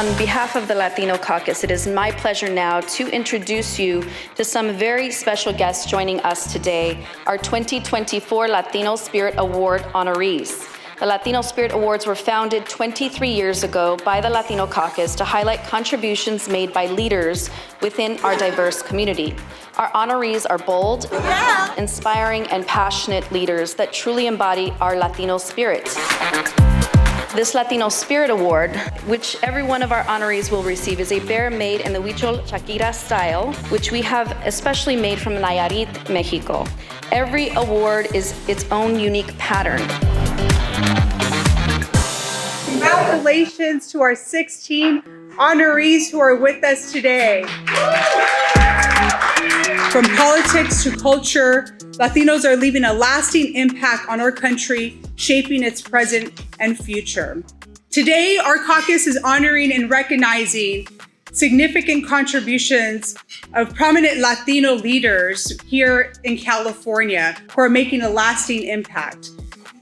On behalf of the Latino Caucus, it is my pleasure now to introduce you to some very special guests joining us today, our 2024 Latino Spirit Award honorees. The Latino Spirit Awards were founded 23 years ago by the Latino Caucus to highlight contributions made by leaders within our diverse community. Our honorees are bold, inspiring, and passionate leaders that truly embody our Latino spirit. This Latino Spirit Award, which every one of our honorees will receive, is a bear made in the Huichol Shakira style, which we have especially made from Nayarit, Mexico. Every award is its own unique pattern. Congratulations to our 16 honorees who are with us today. From politics to culture, Latinos are leaving a lasting impact on our country, shaping its present and future. Today, our caucus is honoring and recognizing significant contributions of prominent Latino leaders here in California who are making a lasting impact.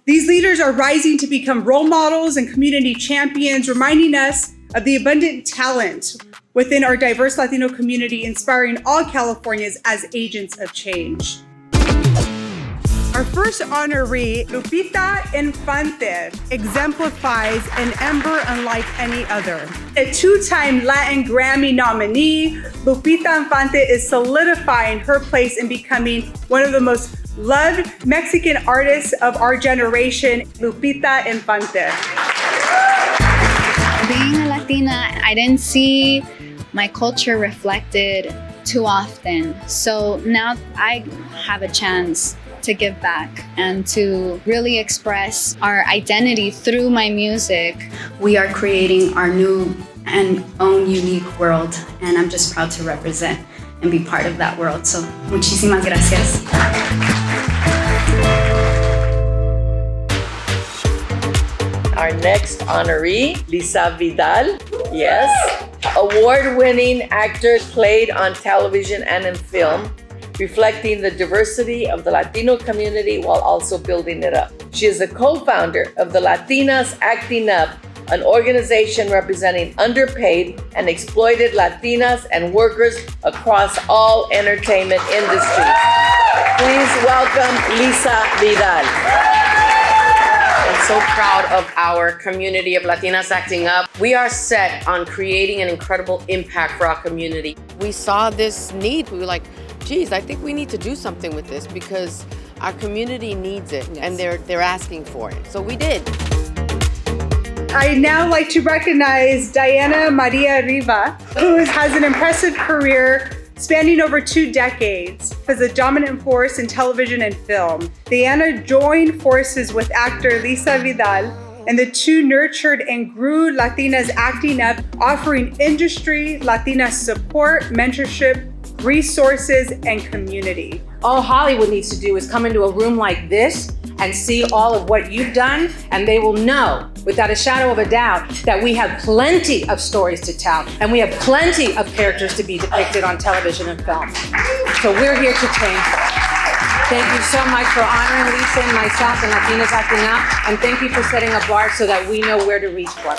These leaders are rising to become role models and community champions, reminding us of the abundant talent within our diverse Latino community, inspiring all Californians as agents of change. Our first honoree, Lupita Infante, exemplifies an ember unlike any other. A two-time Latin Grammy nominee, Lupita Infante is solidifying her place in becoming one of the most loved Mexican artists of our generation, Lupita Infante. Being a Latina, I didn't see my culture reflected too often. So now I have a chance to give back and to really express our identity through my music. We are creating our new and own unique world, and I'm just proud to represent and be part of that world. So, muchísimas gracias. Our next honoree, Lisa Vidal. Yes. Award-winning actor, played on television and in film, reflecting the diversity of the Latino community while also building it up. She is the co-founder of the Latinas Acting Up, an organization representing underpaid and exploited Latinas and workers across all entertainment industries. Please welcome Lisa Vidal. I'm so proud of our community of Latinas Acting Up. We are set on creating an incredible impact for our community. We saw this need. We were like, geez, I think we need to do something with this because our community needs it, and they're asking for it. So we did. I'd now like to recognize Diana Maria Riva, who has an impressive career spanning over 2 decades as a dominant force in television and film. Diana joined forces with actor Lisa Vidal, and the two nurtured and grew Latinas Acting Up, offering industry Latina support, mentorship, resources, and community. All Hollywood needs to do is come into a room like this and see all of what you've done, and they will know without a shadow of a doubt that we have plenty of stories to tell, and we have plenty of characters to be depicted on television and film. So we're here to change that. Thank you so much for honoring Lisa and myself and Latinas Acting Up, and thank you for setting a bar so that we know where to reach for.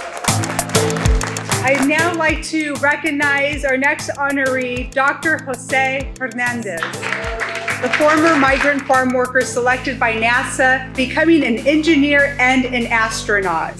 I'd now like to recognize our next honoree, Dr. Jose Hernandez, the former migrant farm worker selected by NASA, becoming an engineer and an astronaut.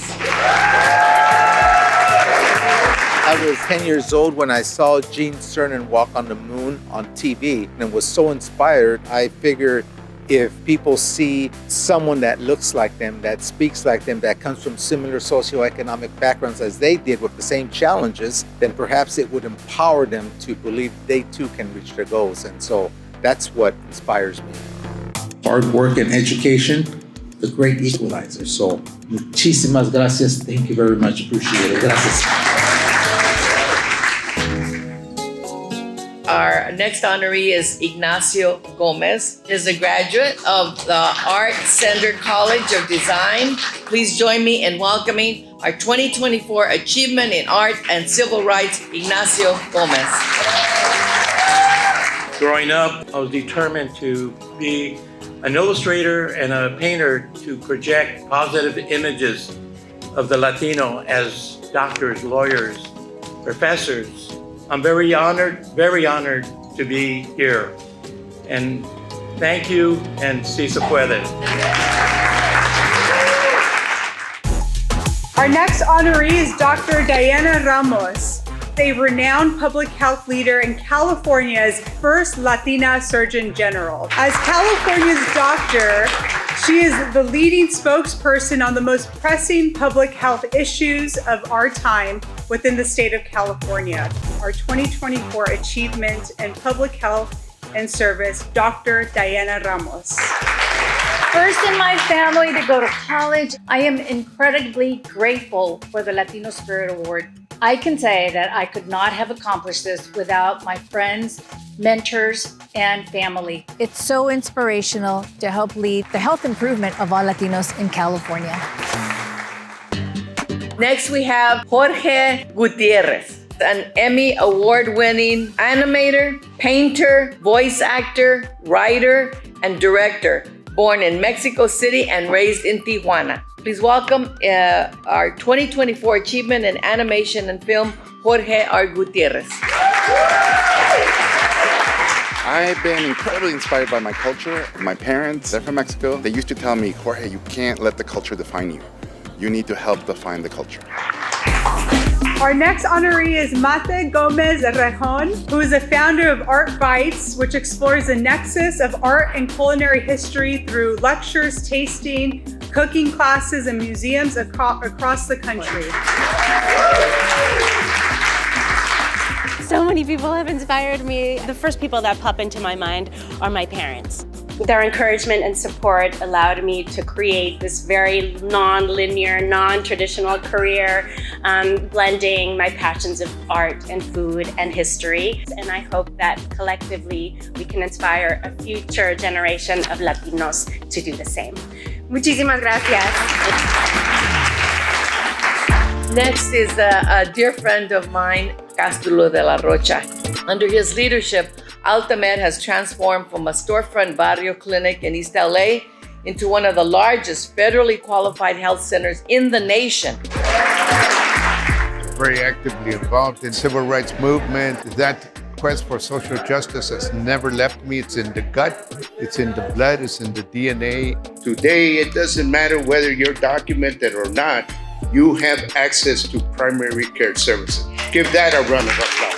I was 10 years old when I saw Gene Cernan walk on the moon on TV and was so inspired. I figured if people see someone that looks like them, that speaks like them, that comes from similar socioeconomic backgrounds as they did with the same challenges, then perhaps it would empower them to believe they too can reach their goals. And so that's what inspires me. Hard work and education, the great equalizer. So, muchísimas gracias. Thank you very much. Appreciate it. Gracias. Our next honoree is Ignacio Gomez. He is a graduate of the Art Center College of Design. Please join me in welcoming our 2024 Achievement in Art and Civil Rights, Ignacio Gomez. Growing up, I was determined to be an illustrator and a painter to project positive images of the Latino as doctors, lawyers, professors. I'm very honored to be here. And thank you, and si se puede. Our next honoree is Dr. Diana Ramos, a renowned public health leader and California's first Latina Surgeon General. As California's doctor, she is the leading spokesperson on the most pressing public health issues of our time within the state of California. Our 2024 Achievement in Public Health and Service, Dr. Diana Ramos. First in my family to go to college, I am incredibly grateful for the Latino Spirit Award. I can say that I could not have accomplished this without my friends, mentors, and family. It's so inspirational to help lead the health improvement of all Latinos in California. Next, we have Jorge Gutierrez, an Emmy award-winning animator, painter, voice actor, writer, and director, born in Mexico City and raised in Tijuana. Please welcome our 2024 Achievement in Animation and Film, Jorge R. Gutierrez. I've been incredibly inspired by my culture. My parents, they're from Mexico. They used to tell me, Jorge, you can't let the culture define you. You need to help define the culture. Our next honoree is Mate Gomez Rejon, who is the founder of Art Bites, which explores the nexus of art and culinary history through lectures, tasting, cooking classes, and museums across the country. So many people have inspired me. The first people that pop into my mind are my parents. Their encouragement and support allowed me to create this very non-linear, non-traditional career, blending my passions of art and food and history. And I hope that collectively we can inspire a future generation of Latinos to do the same. Muchísimas gracias. Next is a dear friend of mine, Castulo de la Rocha. Under his leadership, Altamed has transformed from a storefront barrio clinic in East LA into one of the largest federally qualified health centers in the nation. Very actively involved in civil rights movement. That quest for social justice has never left me. It's in the gut, it's in the blood, it's in the DNA. Today, it doesn't matter whether you're documented or not, you have access to primary care services. Give that a round of applause.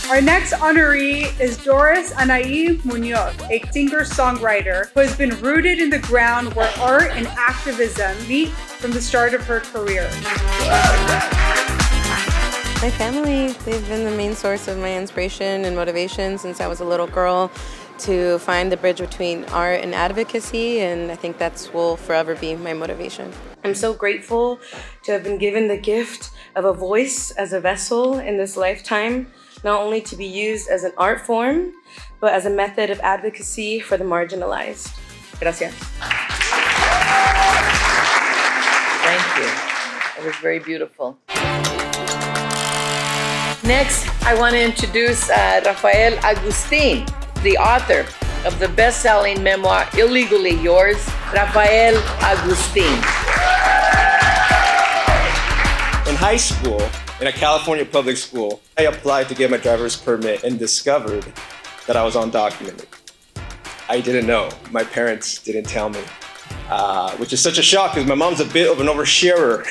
Our next honoree is Doris Anaí Munoz, a singer-songwriter who has been rooted in the ground where art and activism meet from the start of her career. My family, they've been the main source of my inspiration and motivation since I was a little girl to find the bridge between art and advocacy, and I think that will forever be my motivation. I'm so grateful to have been given the gift of a voice as a vessel in this lifetime, not only to be used as an art form, but as a method of advocacy for the marginalized. Gracias. Thank you. That was very beautiful. Next, I want to introduce Rafael Agustin, the author of the best-selling memoir, Illegally Yours, Rafael Agustin. In high school, in a California public school, I applied to get my driver's permit and discovered that I was undocumented. I didn't know. My parents didn't tell me, which is such a shock because my mom's a bit of an oversharer.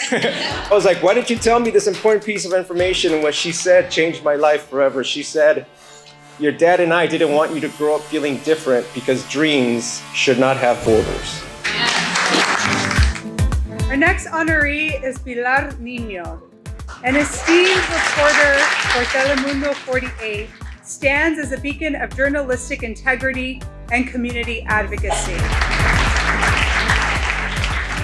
I was like, why didn't you tell me this important piece of information? And what she said changed my life forever. She said, your dad and I didn't want you to grow up feeling different because dreams should not have borders. Our next honoree is Pilar Niño. An esteemed reporter for Telemundo 48, stands as a beacon of journalistic integrity and community advocacy.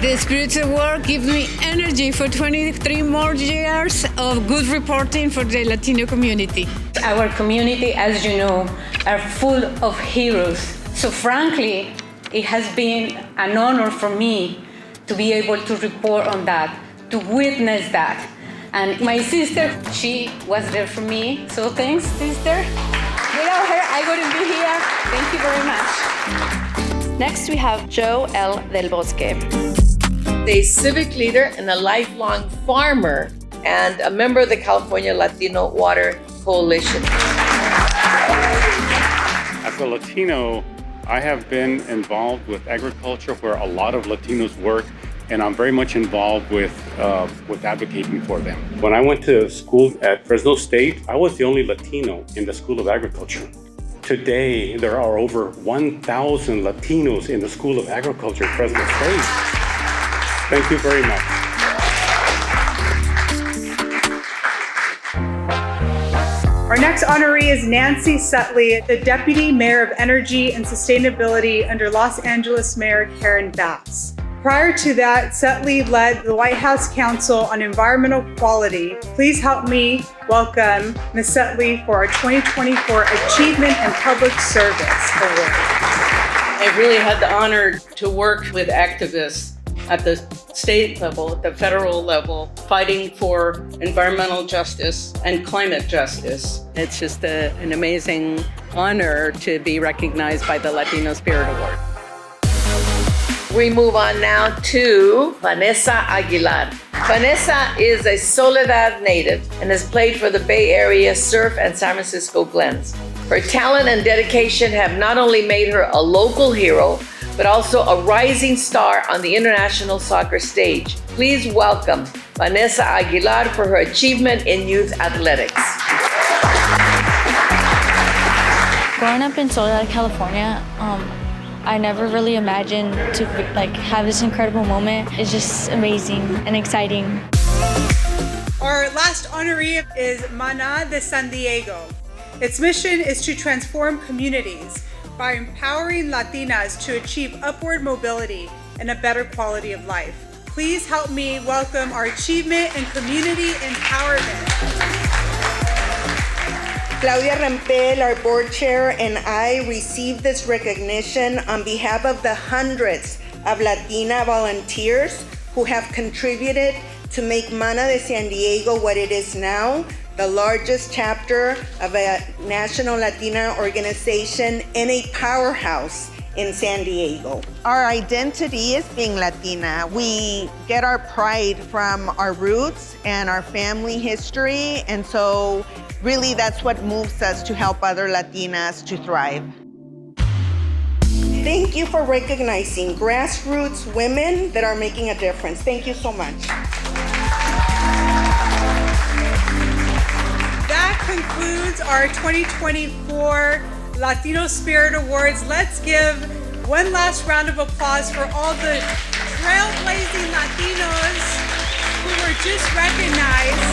The Spirits Award gives me energy for 23 more years of good reporting for the Latino community. Our community, as you know, are full of heroes. So frankly, it has been an honor for me to be able to report on that, to witness that. And my sister, she was there for me. So thanks, sister. Without her, I wouldn't be here. Thank you very much. Next, we have Joe L. Del Bosque. A civic leader and a lifelong farmer and a member of the California Latino Water Coalition. As a Latino, I have been involved with agriculture where a lot of Latinos work, and I'm very much involved with advocating for them. When I went to school at Fresno State, I was the only Latino in the School of Agriculture. Today, there are over 1,000 Latinos in the School of Agriculture at Fresno State. Thank you very much. Our next honoree is Nancy Sutley, the Deputy Mayor of Energy and Sustainability under Los Angeles Mayor Karen Bass. Prior to that, Sutley led the White House Council on Environmental Quality. Please help me welcome Ms. Sutley for our 2024 Achievement in Public Service Award. I really had the honor to work with activists at the state level, at the federal level, fighting for environmental justice and climate justice. It's just an amazing honor to be recognized by the Latino Spirit Award. We move on now to Vanessa Aguilar. Vanessa is a Soledad native and has played for the Bay Area Surf and San Francisco Glens. Her talent and dedication have not only made her a local hero, but also a rising star on the international soccer stage. Please welcome Vanessa Aguilar for her achievement in youth athletics. Growing up in Soledad, California, I never really imagined to have this incredible moment. It's just amazing and exciting. Our last honoree is Mana de San Diego. Its mission is to transform communities by empowering Latinas to achieve upward mobility and a better quality of life. Please help me welcome our Achievement in Community Empowerment. Claudia Rempel, our board chair, and I received this recognition on behalf of the hundreds of Latina volunteers who have contributed to make Mana de San Diego what it is now, the largest chapter of a national Latina organization and a powerhouse in San Diego. Our identity is being Latina. We get our pride from our roots and our family history, and so really that's what moves us to help other Latinas to thrive. Thank you for recognizing grassroots women that are making a difference. Thank you so much. That concludes our 2024 Latino Spirit Awards. Let's give one last round of applause for all the trailblazing Latinos who were just recognized.